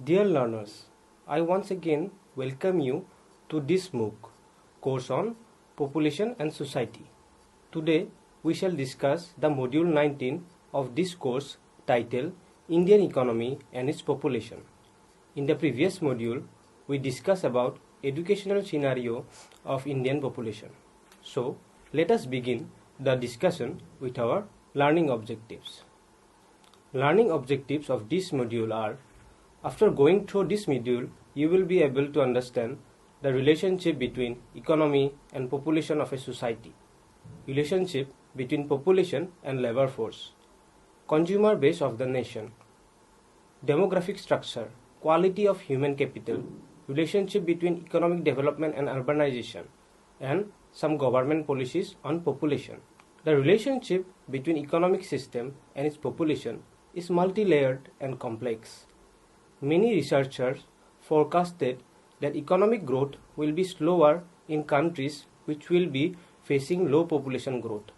Dear learners, I once again welcome you to this MOOC course on Population and Society. Today we shall discuss the module 19 of this course titled Indian Economy and its Population. In the previous module we discussed about educational scenario of Indian population. So let us begin the discussion with our learning objectives. Learning objectives of this module are: after going through this module, you will be able to understand the relationship between economy and population of a society, relationship between population and labor force, consumer base of the nation, demographic structure, quality of human capital, relationship between economic development and urbanization, and some government policies on population. The relationship between economic system and its population is multi-layered and complex. Many researchers forecasted that economic growth will be slower in countries which will be facing low population growth.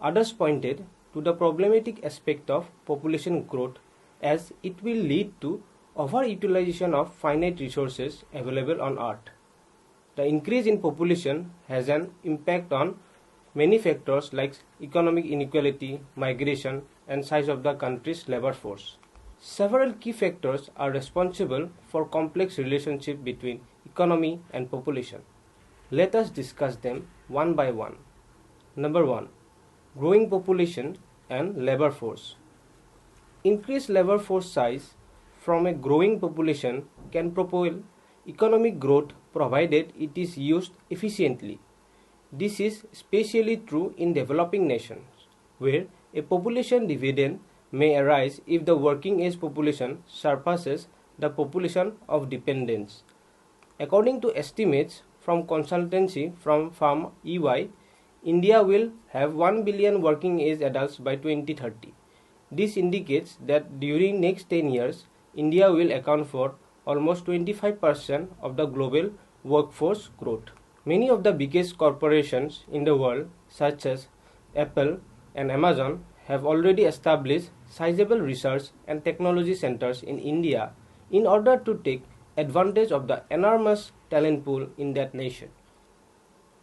Others pointed to the problematic aspect of population growth as it will lead to overutilization of finite resources available on Earth. The increase in population has an impact on many factors like economic inequality, migration, and size of the country's labor force. Several key factors are responsible for complex relationship between economy and population. Let us discuss them one by one. Number 1. Growing population and labor force. Increased labor force size from a growing population can propel economic growth provided it is used efficiently. This is especially true in developing nations, where a population dividend may arise if the working age population surpasses the population of dependents. According to estimates from consultancy firm EY, India will have 1 billion working age adults by 2030. This indicates that during next 10 years, India will account for almost 25% of the global workforce growth. Many of the biggest corporations in the world, such as Apple and Amazon, have already established sizable research and technology centers in India in order to take advantage of the enormous talent pool in that nation.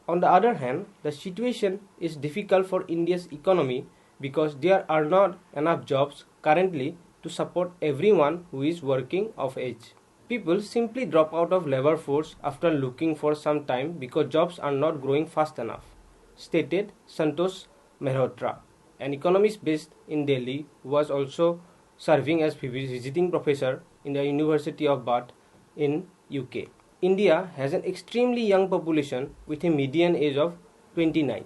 On the other hand, the situation is difficult for India's economy because there are not enough jobs currently to support everyone who is working of age. People simply drop out of labor force after looking for some time because jobs are not growing fast enough, stated Santosh Mehrotra, an economist based in Delhi who was also serving as visiting professor in the University of Bath in UK. India has an extremely young population with a median age of 29.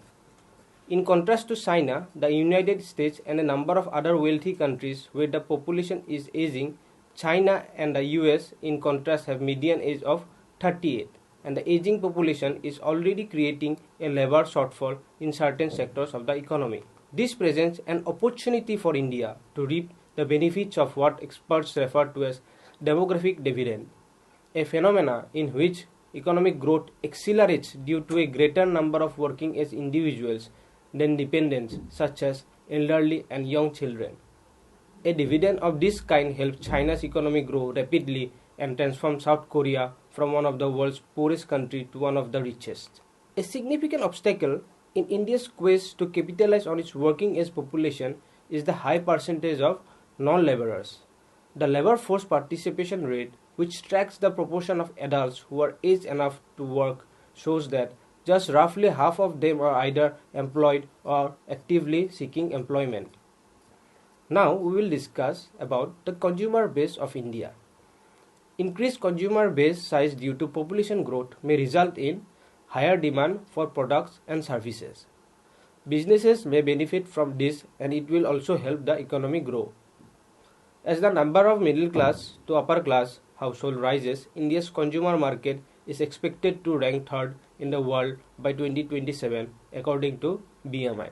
In contrast to China, the United States and a number of other wealthy countries where the population is aging, China and the US in contrast have median age of 38, and the aging population is already creating a labor shortfall in certain sectors of the economy. This presents an opportunity for India to reap the benefits of what experts refer to as demographic dividend, a phenomena in which economic growth accelerates due to a greater number of working age individuals than dependents such as elderly and young children. A dividend of this kind helps China's economy grow rapidly and transform South Korea from one of the world's poorest countries to one of the richest. A significant obstacle in India's quest to capitalize on its working age population is the high percentage of non-laborers. The labor force participation rate, which tracks the proportion of adults who are aged enough to work, shows that just roughly half of them are either employed or actively seeking employment. Now we will discuss about the consumer base of India. Increased consumer base size due to population growth may result in higher demand for products and services. Businesses may benefit from this and it will also help the economy grow. As the number of middle class to upper class household rises, India's consumer market is expected to rank third in the world by 2027 according to BMI.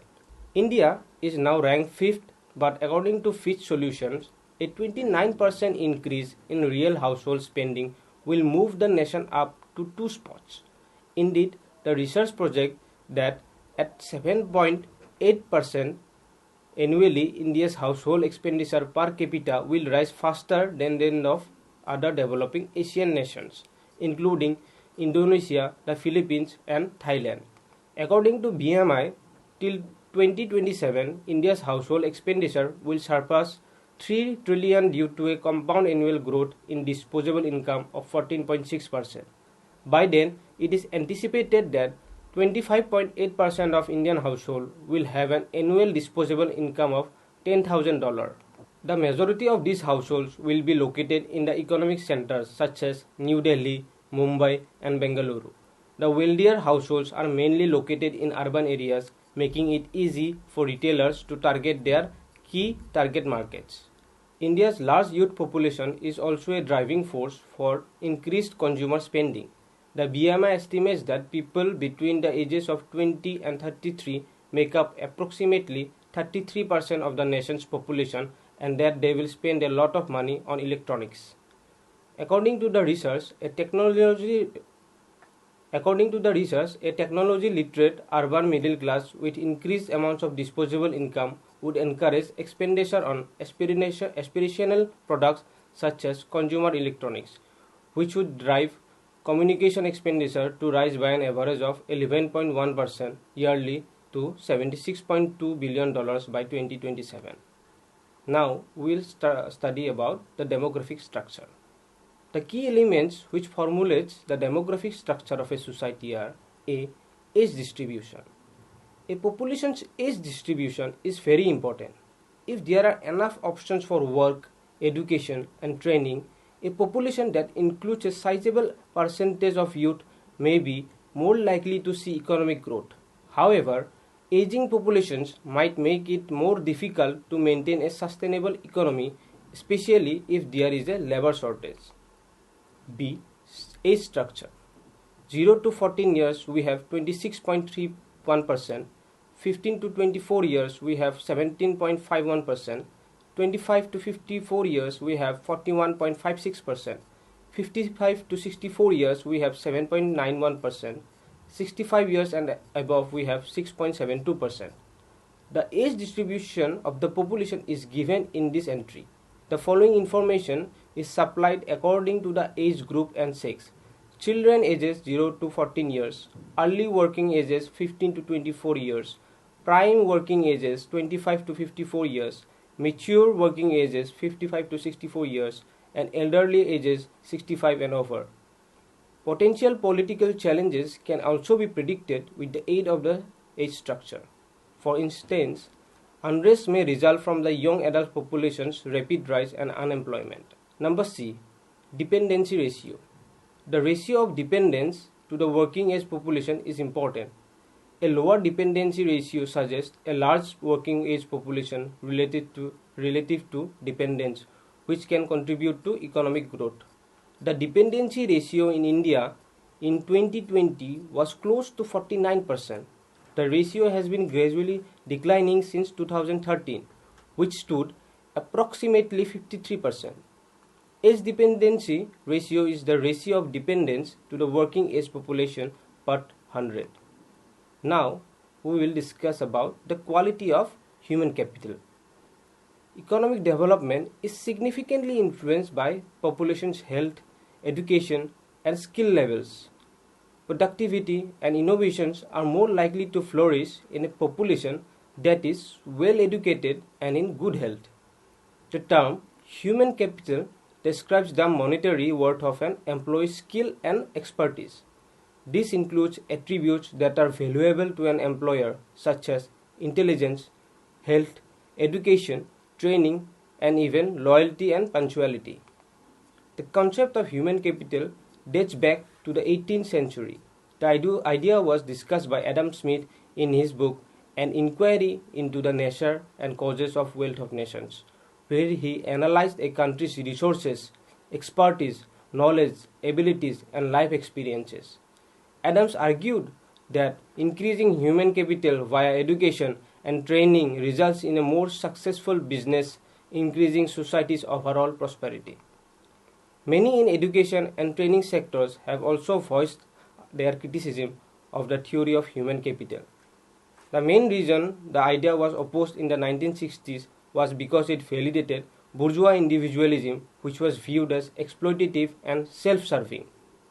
India is now ranked fifth, but according to Fitch Solutions, a 29% increase in real household spending will move the nation up to 2 spots. Indeed, the research projects that at 7.8% annually, India's household expenditure per capita will rise faster than that of other developing Asian nations, including Indonesia, the Philippines, and Thailand. According to BMI, till 2027, India's household expenditure will surpass 3 trillion due to a compound annual growth in disposable income of 14.6%. By then, it is anticipated that 25.8% of Indian households will have an annual disposable income of $10,000. The majority of these households will be located in the economic centers such as New Delhi, Mumbai, and Bengaluru. The wealthier households are mainly located in urban areas, making it easy for retailers to target their key target markets. India's large youth population is also a driving force for increased consumer spending. The BMI estimates that people between the ages of 20 and 33 make up approximately 33% of the nation's population, and that they will spend a lot of money on electronics. According to the research, a technology literate urban middle class with increased amounts of disposable income would encourage expenditure on aspirational products such as consumer electronics, which would drive communication expenditure to rise by an average of 11.1% yearly to $76.2 billion by 2027. Now we will study about the demographic structure. The key elements which formulates the demographic structure of a society are A. Age distribution. A population's age distribution is very important. If there are enough options for work, education, and training, a population that includes a sizable percentage of youth may be more likely to see economic growth. However, aging populations might make it more difficult to maintain a sustainable economy, especially if there is a labor shortage. B. Age structure. 0 to 14 years we have 26.31%, 15 to 24 years we have 17.51%, 25 to 54 years we have 41.56%, 55 to 64 years we have 7.91%, 65 years and above we have 6.72%. The age distribution of the population is given in this entry. The following information is supplied according to the age group and sex. Children ages 0 to 14 years, early working ages 15 to 24 years, prime working ages 25 to 54 years, mature working ages 55 to 64 years, and elderly ages 65 and over. Potential political challenges can also be predicted with the aid of the age structure. For instance, unrest may result from the young adult population's rapid rise and unemployment. Number C. Dependency ratio. The ratio of dependence to the working age population is important. A lower dependency ratio suggests a large working age population relative to dependence, which can contribute to economic growth. The dependency ratio in India in 2020 was close to 49%. The ratio has been gradually declining since 2013, which stood approximately 53%. Age dependency ratio is the ratio of dependence to the working age population per 100. Now we will discuss about the quality of human capital. Economic development is significantly influenced by population's health, education, and skill levels. Productivity and innovations are more likely to flourish in a population that is well educated and in good health. The term human capital describes the monetary worth of an employee's skill and expertise. This includes attributes that are valuable to an employer, such as intelligence, health, education, training, and even loyalty and punctuality. The concept of human capital dates back to the 18th century. The idea was discussed by Adam Smith in his book An Inquiry into the Nature and Causes of Wealth of Nations, where he analyzed a country's resources, expertise, knowledge, abilities, and life experiences. Adams argued that increasing human capital via education and training results in a more successful business, increasing society's overall prosperity. Many in education and training sectors have also voiced their criticism of the theory of human capital. The main reason the idea was opposed in the 1960s was because it validated bourgeois individualism, which was viewed as exploitative and self-serving.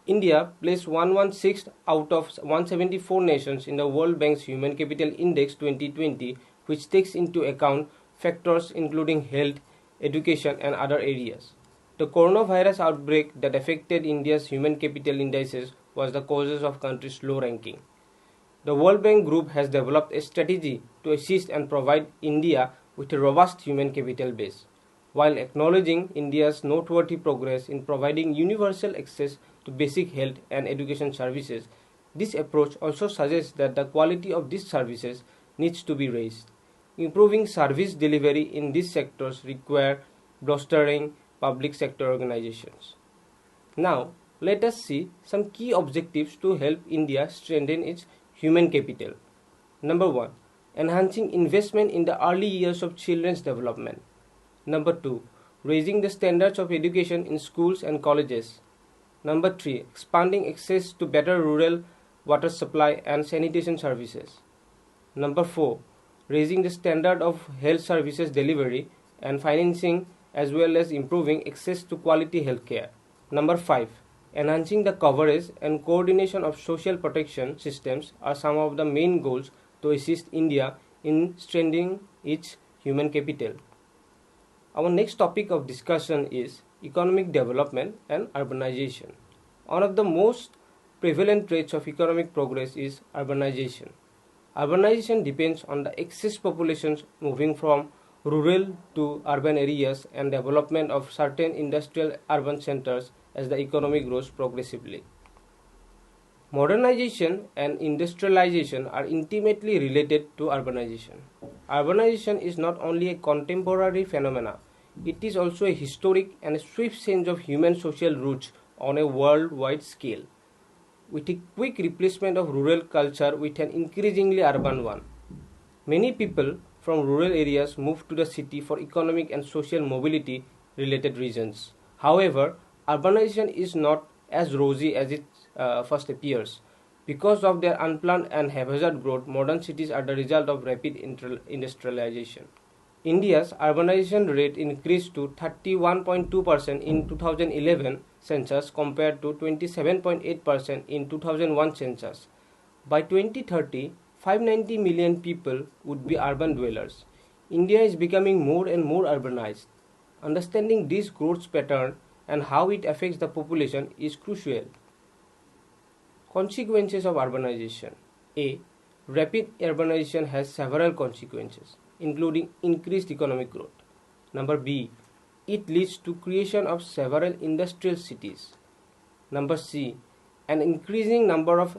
India placed 116th out of 174 nations in the World Bank's Human Capital Index 2020, which takes into account factors including health, education, and other areas. The coronavirus outbreak that affected India's human capital indices was the causes of country's low ranking. The World Bank Group has developed a strategy to assist and provide India with a robust human capital base. While acknowledging India's noteworthy progress in providing universal access to basic health and education services, this approach also suggests that the quality of these services needs to be raised. Improving service delivery in these sectors require bolstering public sector organizations. Now, let us see some key objectives to help India strengthen its human capital. Number 1. Enhancing investment in the early years of children's development. Number 2. Raising the standards of education in schools and colleges. Number 3. Expanding access to better rural water supply and sanitation services. Number 4. Raising the standard of health services delivery and financing, as well as improving access to quality healthcare. Number 5. Enhancing the coverage and coordination of social protection systems are some of the main goals to assist India in strengthening its human capital. Our next topic of discussion is economic development and urbanization. One of the most prevalent traits of economic progress is urbanization. Urbanization depends on the excess populations moving from rural to urban areas and development of certain industrial urban centers as the economy grows progressively. Modernization and industrialization are intimately related to urbanization. Urbanization is not only a contemporary phenomenon, it is also a historic and a swift change of human social roots on a worldwide scale, with a quick replacement of rural culture with an increasingly urban one. Many people from rural areas move to the city for economic and social mobility related reasons. However, urbanization is not as rosy as it first appears. Because of their unplanned and haphazard growth, modern cities are the result of rapid industrialization. India's urbanization rate increased to 31.2% in 2011 census compared to 27.8% in 2001 census. By 2030, 590 million people would be urban dwellers. India is becoming more and more urbanized. Understanding this growth pattern and how it affects the population is crucial. Consequences of urbanization. A. Rapid urbanization has several consequences, including increased economic growth. Number B. It leads to creation of several industrial cities. Number C. An increasing number of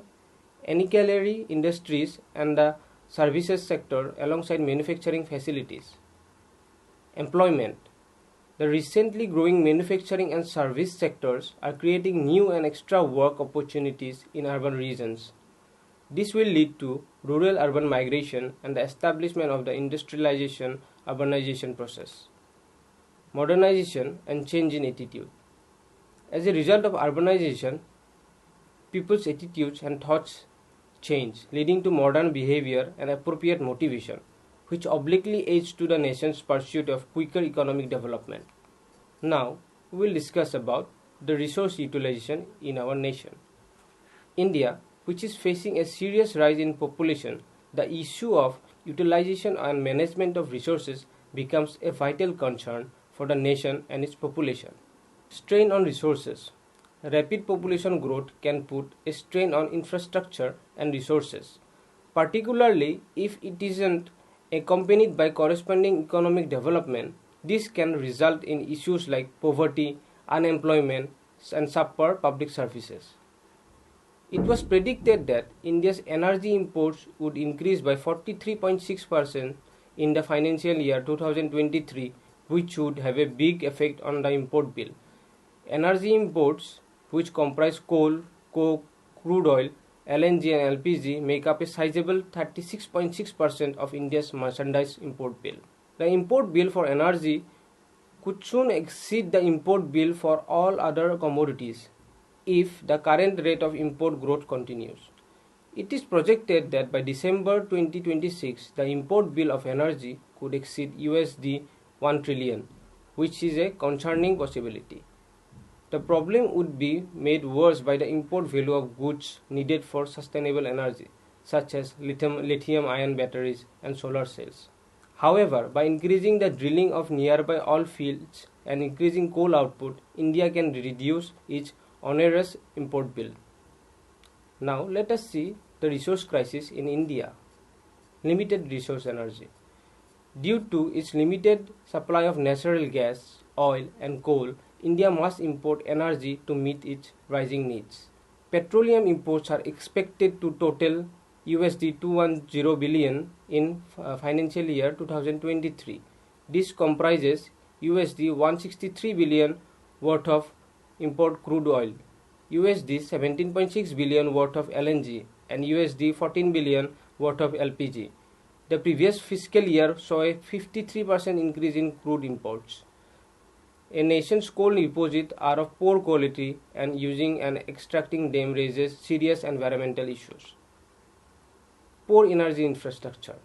ancillary industries and the services sector alongside manufacturing facilities. Employment. The recently growing manufacturing and service sectors are creating new and extra work opportunities in urban regions. This will lead to rural-urban migration and the establishment of the industrialization-urbanization process. Modernization and change in attitude. As a result of urbanization, people's attitudes and thoughts change, leading to modern behavior and appropriate motivation, which obliquely aids to the nation's pursuit of quicker economic development. Now, we will discuss about the resource utilization in our nation. India, which is facing a serious rise in population, the issue of utilization and management of resources becomes a vital concern for the nation and its population. Strain on resources. Rapid population growth can put a strain on infrastructure and resources, particularly if it isn't accompanied by corresponding economic development. This can result in issues like poverty, unemployment, and subpar public services. It was predicted that India's energy imports would increase by 43.6% in the financial year 2023, which would have a big effect on the import bill. Energy imports, which comprise coal, coke, crude oil, LNG and LPG, make up a sizable 36.6% of India's merchandise import bill. The import bill for energy could soon exceed the import bill for all other commodities if the current rate of import growth continues. It is projected that by December 2026, the import bill of energy could exceed USD 1 trillion, which is a concerning possibility. The problem would be made worse by the import value of goods needed for sustainable energy, such as lithium-ion batteries and solar cells. However, by increasing the drilling of nearby oil fields and increasing coal output, India can reduce its onerous import bill. Now, let us see the resource crisis in India. Limited resource energy. Due to its limited supply of natural gas, oil, and coal, India must import energy to meet its rising needs. Petroleum imports are expected to total USD 210 billion in financial year 2023. This comprises USD 163 billion worth of import crude oil, USD 17.6 billion worth of LNG, and USD 14 billion worth of LPG. The previous fiscal year saw a 53% increase in crude imports. A nation's coal deposits are of poor quality, and using and extracting them raises serious environmental issues. Poor energy infrastructure.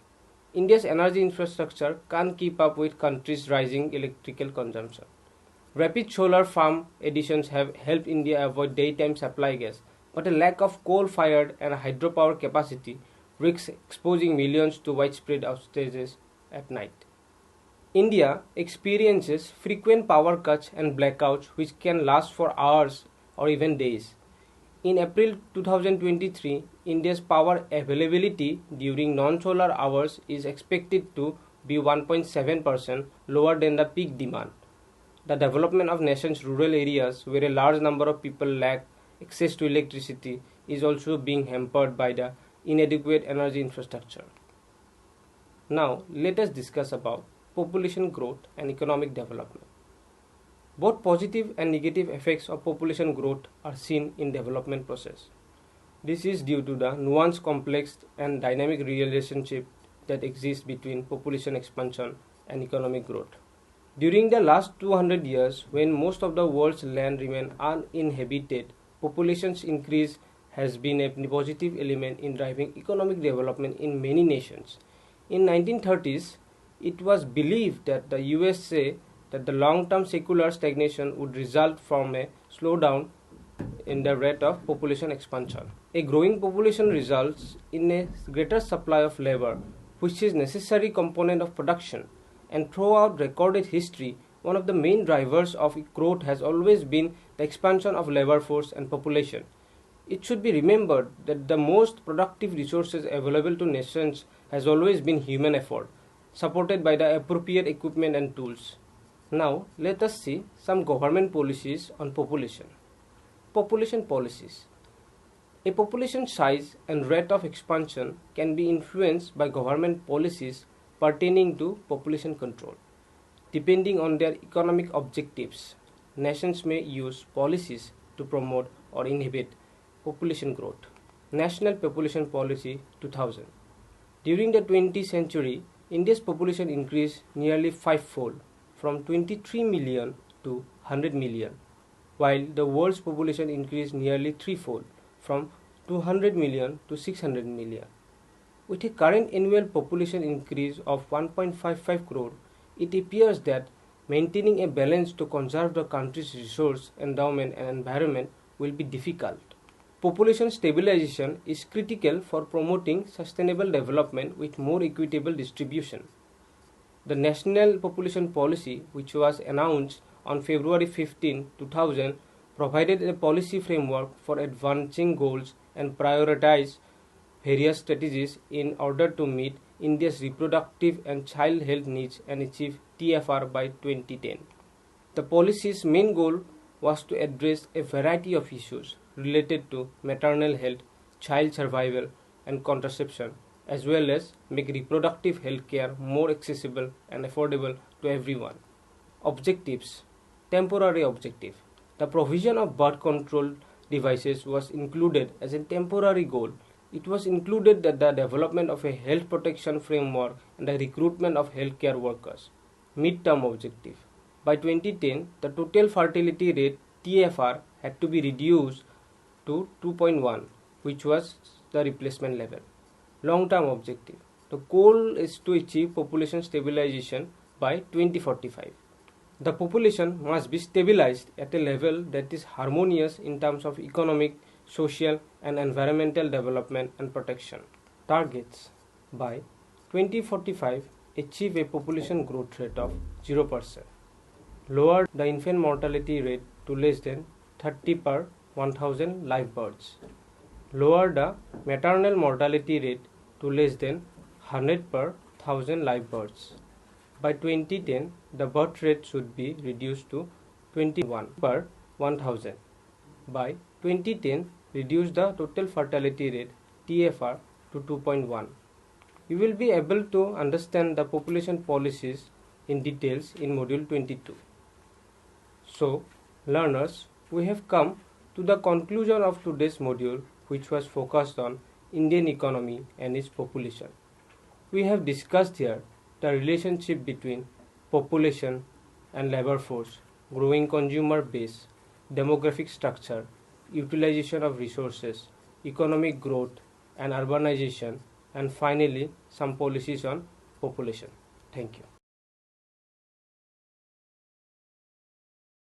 India's energy infrastructure can't keep up with country's rising electrical consumption. Rapid solar farm additions have helped India avoid daytime supply gas, but a lack of coal-fired and hydropower capacity risks exposing millions to widespread outages at night. India experiences frequent power cuts and blackouts which can last for hours or even days. In April 2023, India's power availability during non-solar hours is expected to be 1.7% lower than the peak demand. The development of nation's rural areas, where a large number of people lack access to electricity, is also being hampered by the inadequate energy infrastructure. Now, let us discuss about population growth and economic development. Both positive and negative effects of population growth are seen in development process. This is due to the nuanced, complex, and dynamic relationship that exists between population expansion and economic growth. During the last 200 years, when most of the world's land remained uninhabited, population's increase has been a positive element in driving economic development in many nations. In 1930s, it was believed that the USA that the long-term secular stagnation would result from a slowdown in the rate of population expansion. A growing population results in a greater supply of labor, which is a necessary component of production. And throughout recorded history, one of the main drivers of growth has always been the expansion of labor force and population. It should be remembered that the most productive resources available to nations has always been human effort, supported by the appropriate equipment and tools. Now, let us see some government policies on population. Population policies. A population size and rate of expansion can be influenced by government policies pertaining to population control. Depending on their economic objectives, nations may use policies to promote or inhibit population growth. National Population Policy 2000. During the 20th century, India's population increased nearly fivefold, from 23 million to 100 million, while the world's population increased nearly threefold, from 200 million to 600 million. With a current annual population increase of 1.55 crore, it appears that maintaining a balance to conserve the country's resource, endowment, and environment will be difficult. Population stabilization is critical for promoting sustainable development with more equitable distribution. The National Population Policy, which was announced on February 15, 2000, provided a policy framework for advancing goals and prioritized various strategies in order to meet India's reproductive and child health needs and achieve TFR by 2010. The policy's main goal was to address a variety of issues related to maternal health, child survival, and contraception, as well as make reproductive health care more accessible and affordable to everyone. Objectives. Temporary objective. The provision of birth control devices was included as a temporary goal. It was included that the development of a health protection framework and the recruitment of healthcare workers. Mid-term objective. By 2010, the total fertility rate TFR had to be reduced to 2.1, which was the replacement level. Long-term objective. The goal is to achieve population stabilization by 2045. The population must be stabilized at a level that is harmonious in terms of economic, social, and environmental development and protection. Targets: by 2045, achieve a population growth rate of 0%. Lower the infant mortality rate to less than 30 per 1000 live births. Lower the maternal mortality rate to less than 100 per 1000 live births. By 2010, the birth rate should be reduced to 21 per 1000. By 2010, reduce the total fertility rate TFR to 2.1. You will be able to understand the population policies in details in Module 22. So, learners, we have come to the conclusion of today's module, which was focused on Indian economy and its population. We have discussed here the relationship between population and labor force, growing consumer base, demographic structure, utilization of resources, economic growth and urbanization, and finally some policies on population. Thank you.